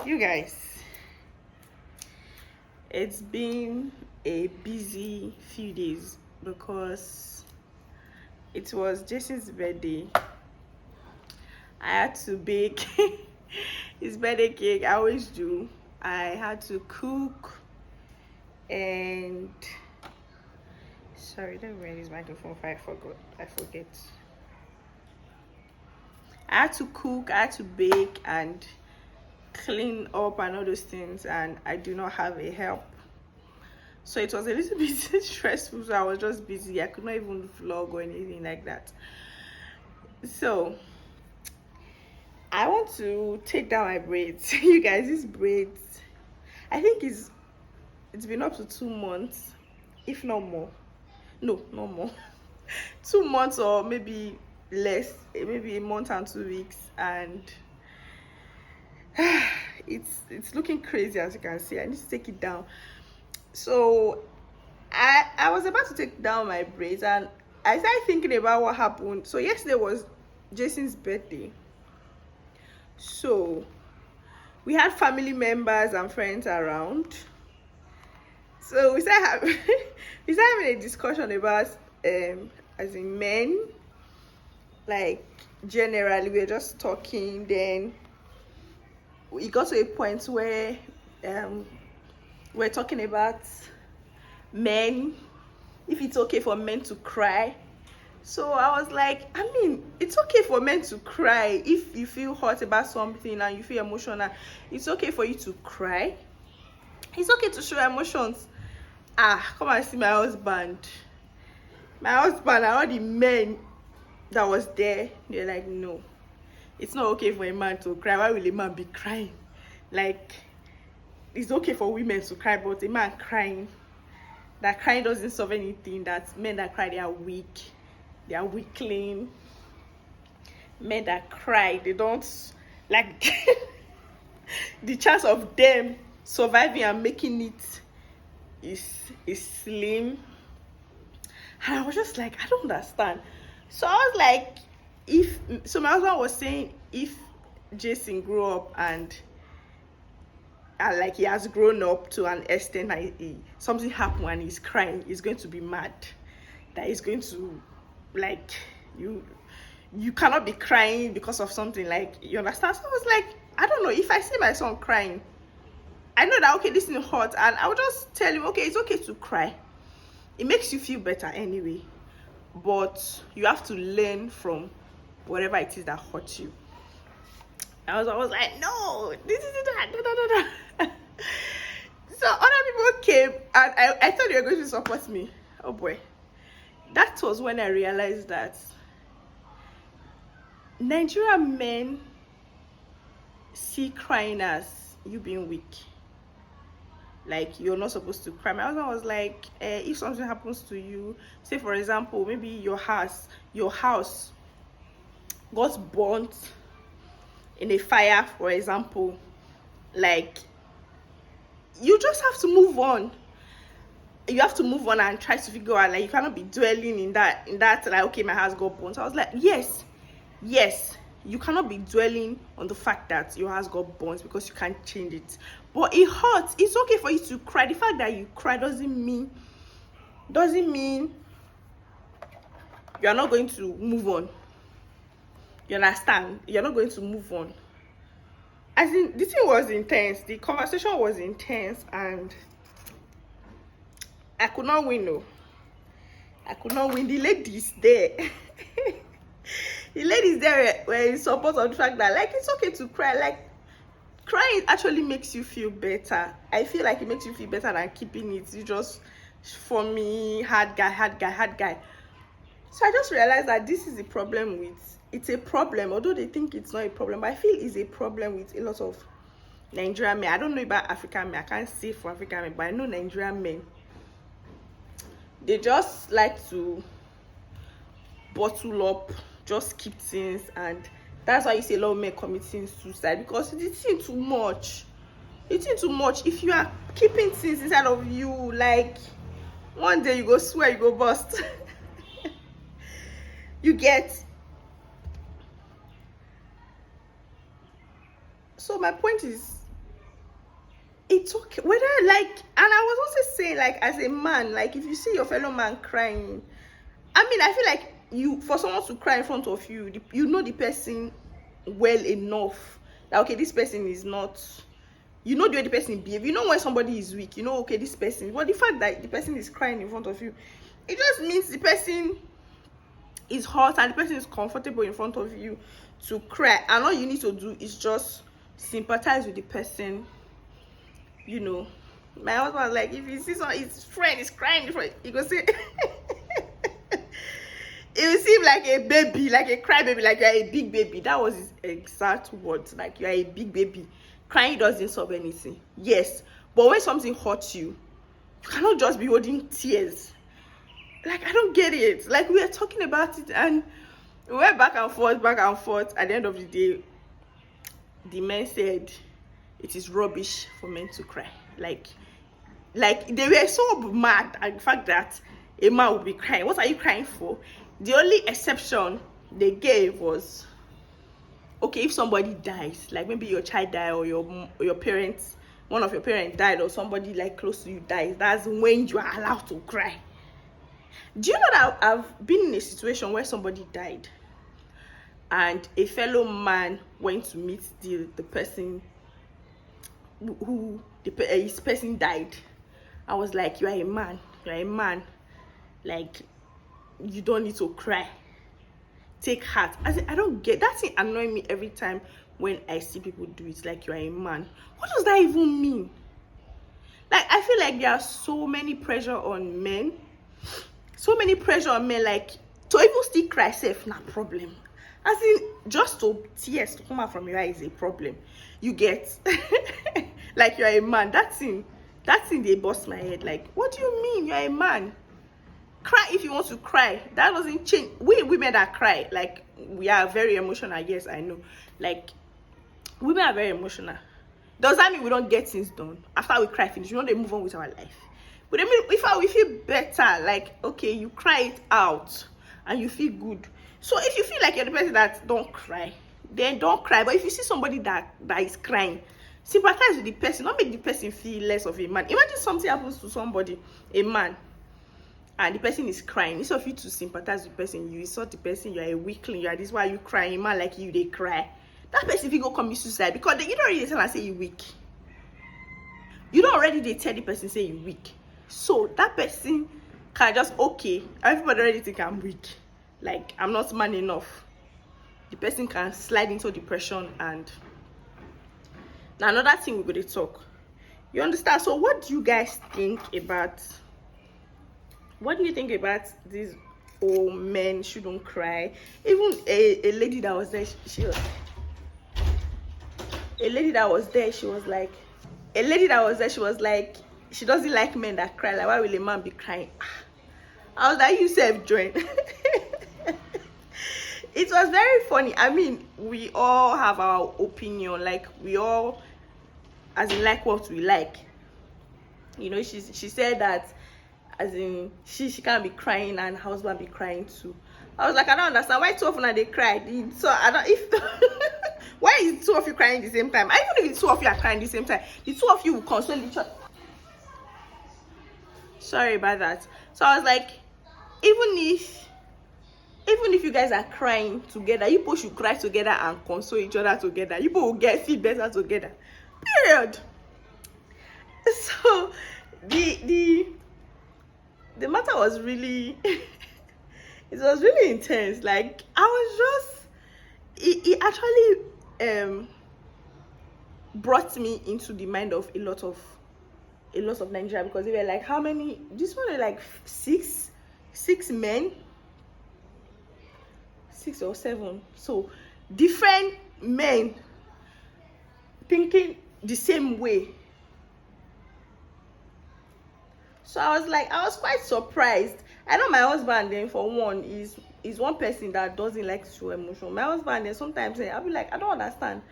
You guys, it's been a busy few days because it was Jason's birthday. I had to bake his birthday cake. I always do. I had to cook and sorry, let me wear this microphone if I forget. I had to cook, I had to bake and clean up and all those things, and I do not have a help. So it was a little bit stressful, so I was just busy. I could not even vlog or anything like that. So I want to take down my braids. You guys, these braids, I think it's been up to 2 months, if not more. No, not more. 2 months or maybe less, maybe a month and 2 weeks, and it's looking crazy. As you can see, I need to take it down. So I was about to take down my braids, and I started thinking about what happened. So yesterday was Jason's birthday, so we had family members and friends around. So we started having, we started having a discussion about as in men, like generally we were just talking. Then we got to a point where we're talking about men, if it's okay for men to cry. So I was like, I mean, it's okay for men to cry. If you feel hurt about something and you feel emotional, it's okay for you to cry. It's okay to show emotions. Come and see my husband and all the men that was there. They're like, no, it's not okay for a man to cry. Why will a man be crying? Like, it's okay for women to cry, but a man crying, that crying doesn't solve anything. That men that cry, they are weak, they are weakling. Men that cry, they don't, like, the chance of them surviving and making it is slim. And I was just like, I don't understand. So I was like, my husband was saying, if Jason grew up and like he has grown up to an extent that something happened and he's crying, he's going to be mad. That he's going to, like, you cannot be crying because of something, like, you understand? So I was like, I don't know, if I see my son crying, I know that, okay, this is hot, and I will just tell him, okay, it's okay to cry. It makes you feel better anyway, but you have to learn from whatever it is that hurts you. I was like, no, this is that. So other people came, and I thought they were going to support me. Oh boy, that was when I realized that Nigerian men see crying as you being weak. Like, you're not supposed to cry. My husband was like, if something happens to you, say for example, maybe your house got burnt in a fire, for example, like, you just have to move on. You have to move on and try to figure out, like, you cannot be dwelling in that like, okay, my house got burnt. So I was like, yes, you cannot be dwelling on the fact that your house got burnt, because you can't change it. But it hurts. It's okay for you to cry. The fact that you cry doesn't mean you're not going to move on. You understand? You're not going to move on. As in, the thing was intense. The conversation was intense, and I could not win. No, I could not win. The ladies there, the ladies there were in support of the fact that, like, it's okay to cry. Like, crying actually makes you feel better. I feel like it makes you feel better than keeping it. You just, for me, hard guy. So I just realized that this is a problem with, it's a problem, although they think it's not a problem, but I feel it's a problem with a lot of Nigerian men. I don't know about African men. I can't say for African men, but I know Nigerian men, they just like to bottle up, just keep things, and that's why you see a lot of men committing suicide, because it's too much. If you are keeping things inside of you, like, one day you go swear, you go bust. You get. So my point is, it's okay. Whether like, and I was also saying, like, as a man, like, if you see your fellow man crying, I mean, I feel like you, for someone to cry in front of you, you know the person well enough that, okay, this person is not, you know the way the person behave. You know when somebody is weak, you know, okay, this person, but the fact that the person is crying in front of you, it just means the person is hurt and the person is comfortable in front of you to cry, and all you need to do is just sympathize with the person. You know, my husband was like, if you see his friend is crying in front, he go say it will seem like a baby, like a cry baby, like you're a big baby. That was his exact words, like you're a big baby. Crying doesn't solve anything. Yes, but when something hurts you, you cannot just be holding tears. Like, I don't get it. Like, we were talking about it and we went back and forth, back and forth. At the end of the day, the men said it is rubbish for men to cry. Like they were so mad at the fact that a man would be crying. What are you crying for? The only exception they gave was, okay, if somebody dies, like maybe your child died or your parents, one of your parents died, or somebody like close to you dies, that's when you are allowed to cry. Do you know that I've been in a situation where somebody died and a fellow man went to meet the person who his person died? I was like, you're a man, like, you don't need to cry, take heart. I don't get that. Thing annoy me every time when I see people do it. Like, you're a man, what does that even mean? Like, I feel like there are so many pressure on men, like, to even still cry safe, not problem. As in, just to tears to come out from your eyes is a problem. You get like, you're a man. That thing they bust my head. Like, what do you mean you're a man? Cry if you want to cry. That doesn't change. We women that cry, like, we are very emotional. Yes, I know. Like, women are very emotional. Does that mean we don't get things done after we cry finish? We don't move on with our life. But I mean, if we feel better, like, okay, you cry it out and you feel good. So if you feel like you're the person that don't cry, then don't cry. But if you see somebody that is crying, sympathize with the person. Don't make the person feel less of a man. Imagine something happens to somebody, a man, and the person is crying. Instead of you to sympathize with the person, you insult the person. You're a weakling. You're this, why you crying? A man like you, they cry. That person, if you go commit suicide, because you don't already tell and say you weak. You don't already they tell the person say you weak. So that person can just, okay, everybody already think I'm weak, like I'm not man enough. The person can slide into depression. And now another thing we're going to talk, you understand? So what do you guys think about, what do you think about these old men shouldn't cry? Even a lady that was there, she was like, she doesn't like men that cry. Like, why will a man be crying? I was like, you self join. It was very funny. I mean, we all have our opinion. Like, we all, as in, like what we like. You know, she said that, as in, she can't be crying and her husband be crying too. I was like, I don't understand why two of them they cried. So I don't, if why is two of you crying at the same time? Even if the two of you are crying at the same time, the two of you will console each other. Sorry about that. So I was like, even if you guys are crying together, you both should cry together and console each other together. You both will feel better together. Period. So the matter was really it was really intense. Like, I was just, it actually brought me into the mind of a lot of Nigeria, because they were like, how many, this one, like six men, 6 or 7, so different men thinking the same way. So I was like, I was quite surprised. I know my husband, then, for one, is one person that doesn't like to show emotion. My husband, then, sometimes I'll be like, I don't understand.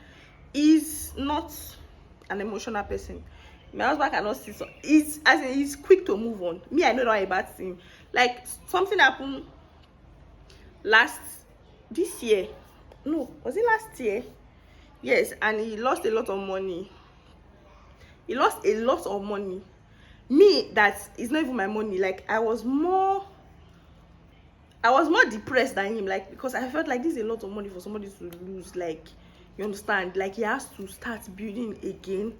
He's not an emotional person. My husband cannot see, so he's quick to move on. Me, I know not about him. Like, something happened this year. No, was it last year? Yes, and he lost a lot of money. He lost a lot of money. Me, that is not even my money. Like, I was more depressed than him, like, because I felt like this is a lot of money for somebody to lose. Like, you understand? Like, he has to start building again,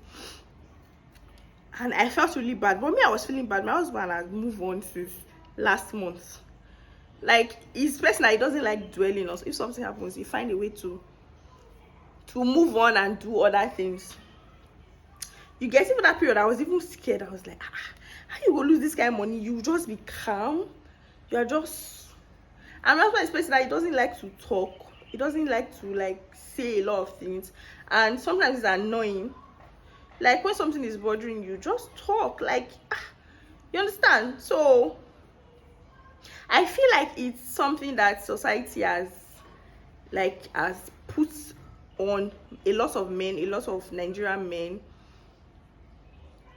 and I felt really bad. But me, I was feeling bad. My husband has moved on since last month. Like, he's person that he doesn't like dwelling on. So if something happens, he find a way to move on and do other things. You get, even that period, I was even scared. I was like, how you gonna lose this kind of money? You just be calm. You're just, and my husband is person that he doesn't like to talk. He doesn't like to, like, say a lot of things, and sometimes it's annoying. Like, when something is bothering you, just talk. Like, you understand? So I feel like it's something that society has put on a lot of men, a lot of Nigerian men.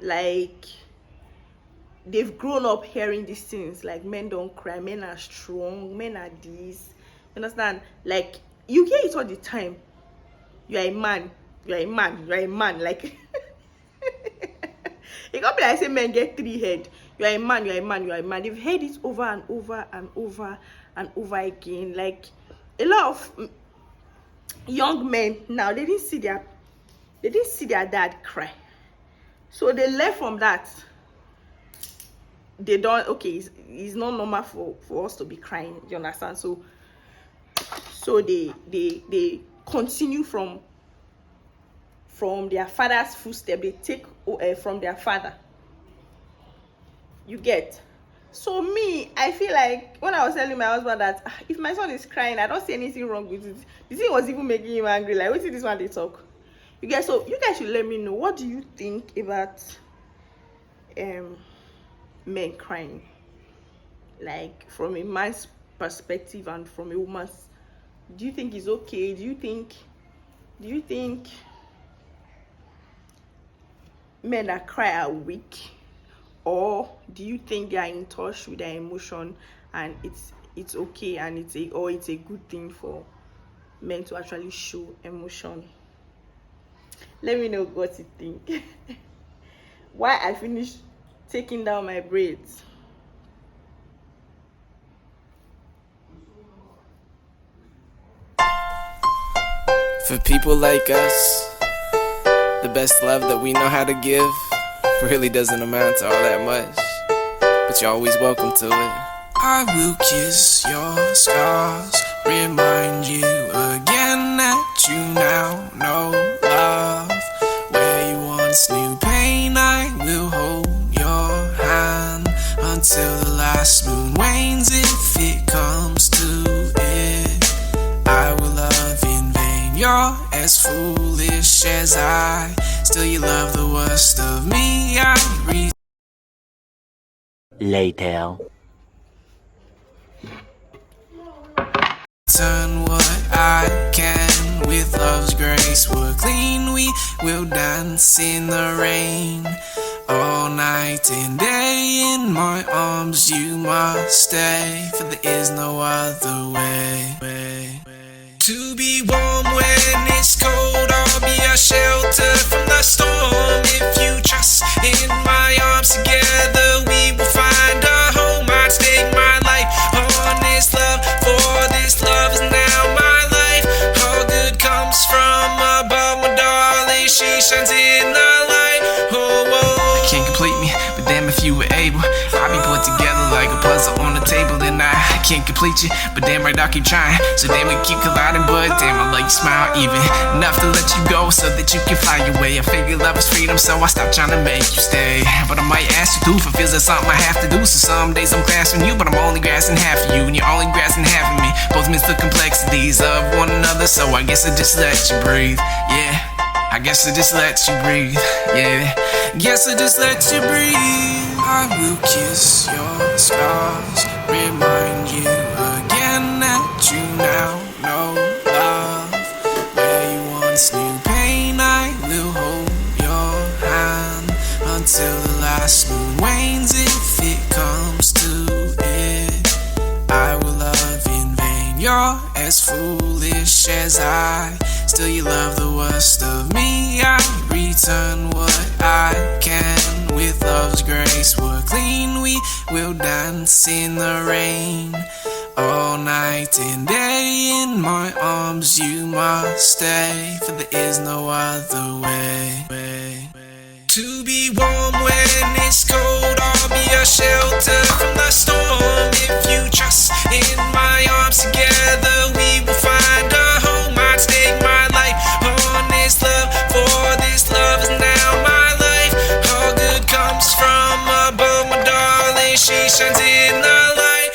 Like, they've grown up hearing these things, like, men don't cry, men are strong, men are this. You understand? Like, you hear it all the time. You're a man, you're a man, you're a man. Like, it can't be like I say men get 3 heads. You're a man, you're a man, you're a man. They've heard it over and over and over and over again. Like, a lot of young men now, they didn't see their dad cry, so they learn from that. They don't, okay, it's not normal for us to be crying, you understand? So they continue from their father's footsteps. They take from their father, you get? So me, I feel like when I was telling my husband that if my son is crying, I don't see anything wrong with it. The thing was even making him angry. Like, what is this one they talk? You guys, so you guys should let me know, what do you think about men crying? Like, from a man's perspective and from a woman's. Do you think it's okay? Do you think men that cry are weak? Or do you think they are in touch with their emotion and it's okay, and it's a good thing for men to actually show emotion? Let me know what you think. Why I finished taking down my braids. For people like us, the best love that we know how to give really doesn't amount to all that much, but you're always welcome to it. I will kiss your scars, remind you again that you now know love. Where you once knew pain, I will hold your hand until the last moon wanes. If it comes to it, I will love in vain. You're as foolish as I, still you love the worst of me. Later. Turn what I can with love's grace. We're clean, we will dance in the rain. All night and day in my arms you must stay, for there is no other way. To be warm when it's cold, I'll be a shelter from the storm. If you trust in my arms, together we will find a home. I'd stake my life on this love, for this love is now my life. All good comes from above, my darling, she shines in the light. Oh, can't complete me, but damn if you were able. I'll be put together like a puzzle on the table. Then I can't complete you, but damn right I'll keep trying. So damn we keep colliding, but damn I let you smile even enough to let you go, so that you can fly your way. I figure love is freedom, so I stop trying to make you stay. But I might ask you to, for feels like something I have to do. So some days I'm grasping you, but I'm only grasping half of you, and you're only grasping half of me. Both miss the complexities of one another, so I guess I just let you breathe. Yeah, I guess I just let you breathe. Yeah, guess I just let you breathe. I will kiss your scars, remind you again that you now know love. Where you once knew pain, I will hold your hand until the last moon wanes. If it comes to it, I will love in vain. You're as foolish as I, still you love the worst of me. I return what I can. With love's grace, we're clean. We will dance in the rain. All night and day in my arms you must stay, for there is no other way. To be warm when it's cold, I'll be a shelter from the storm. If you trust in my arms, together we will find a home. I'd stake my life on this love, for this love is now my life. All good comes from above, my darling, she shines in the light.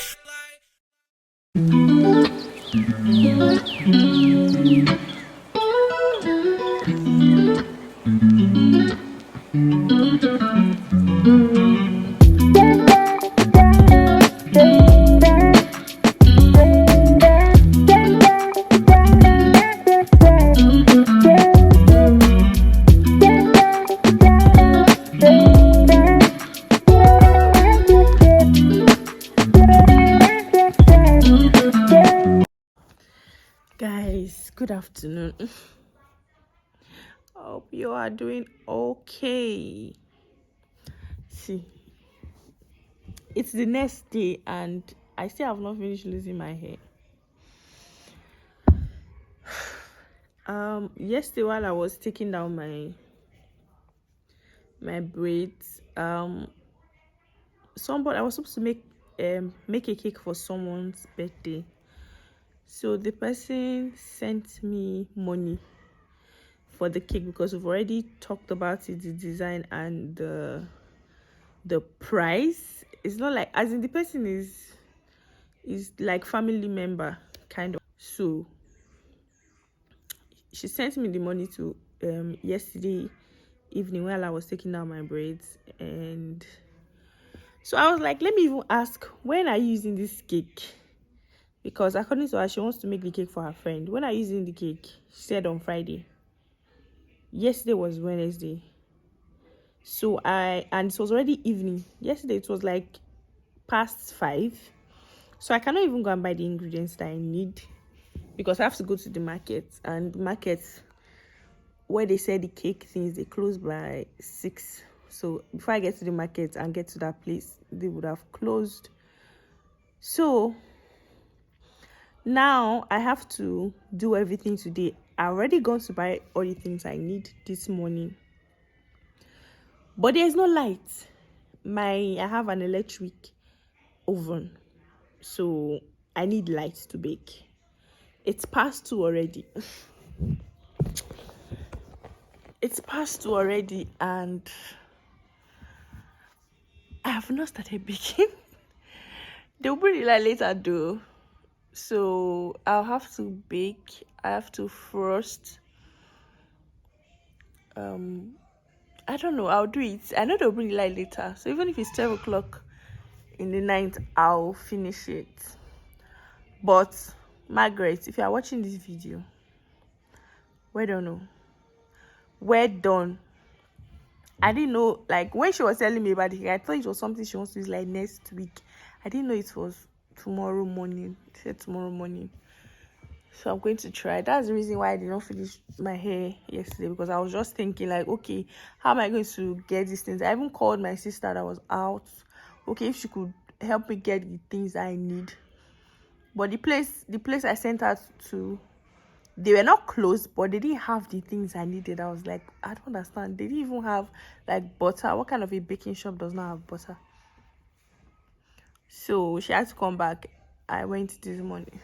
Guys, good afternoon. Hope you are doing okay. See, it's the next day and I still have not finished losing my hair. Yesterday while I was taking down my braids, somebody, I was supposed to make a cake for someone's birthday. So the person sent me money for the cake because we've already talked about it, the design and the price. It's not like, as in, the person is like family member kind of. So she sent me the money to yesterday evening while I was taking out my braids, and so I was like, let me even ask, when are you using this cake? Because according to her, she wants to make the cake for her friend. When are you using the cake? She said on Friday. Yesterday was Wednesday. So and it was already evening. Yesterday it was like past 5. So I cannot even go and buy the ingredients that I need because I have to go to the market. And the market where they sell the cake things, they close by 6. So before I get to the market and get to that place, they would have closed. So now I have to do everything today. I already gone to buy all the things I need this morning, but there's no light. I have an electric oven, so I need light to bake. It's past 2 already. It's past 2 already and I have not started baking. They'll bring it like later though. So I'll have to bake. I have to frost. I don't know. I'll do it. I know they'll bring it like later. So even if it's 12 o'clock in the night, I'll finish it. But Margaret, if you are watching this video, well done. No. Well done. I didn't know, like when she was telling me about it, I thought it was something she wants to use like next week. I didn't know it was tomorrow morning. She said tomorrow morning. So I'm going to try. That's the reason why I did not finish my hair yesterday, because I was just thinking like, okay, how am I going to get these things? I even called my sister that was out. Okay, if she could help me get the things I need. But the place I sent her to, they were not closed, but they didn't have the things I needed. I was like, I don't understand. They didn't even have like butter. What kind of a baking shop does not have butter? So she had to come back. I went this morning.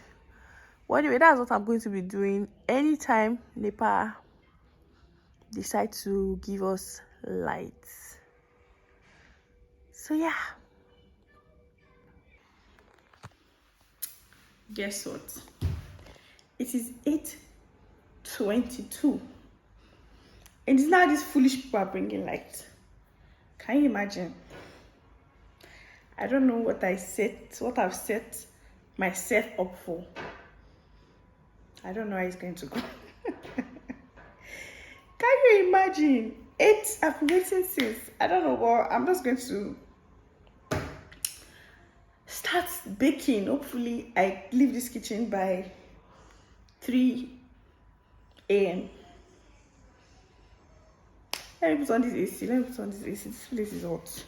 Well, anyway, that's what I'm going to be doing anytime NEPA decide to give us lights. So yeah. Guess what? It is 8:22. And it's now these foolish people are bringing lights. Can you imagine? I don't know what I've set myself up for. I don't know how it's going to go. Can you imagine? I've been waiting since. I don't know, but I'm just going to start baking. Hopefully, I leave this kitchen by 3 a.m. Let me put on this AC. This place is hot.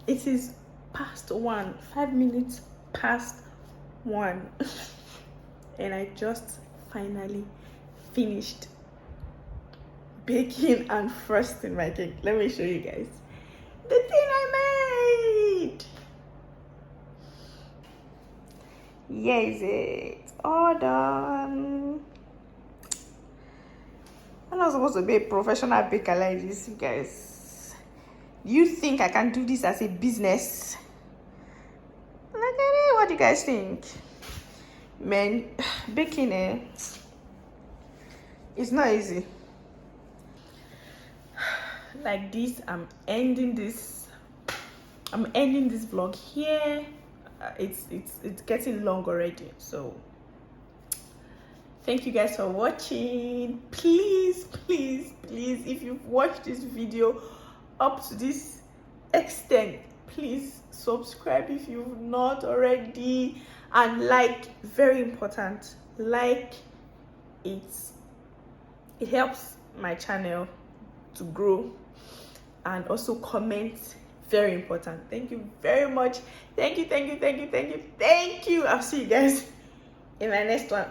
It is past 1, 5 minutes past 1, and I just finally finished baking and frosting my cake. Let me show you guys the thing I made. Yes, it's all done. I'm not supposed to be a professional baker like this, you guys. You think I can do this as a business? Look at it. What do you guys think? Man, baking it's not easy. Like this, I'm ending this vlog here. It's getting long already, so thank you guys for watching. Please, if you've watched this video up to this extent, please subscribe if you've not already, and like. Very important, like. It helps my channel to grow, and also comment. Very important. Thank you very much. Thank you. I'll see you guys in my next one.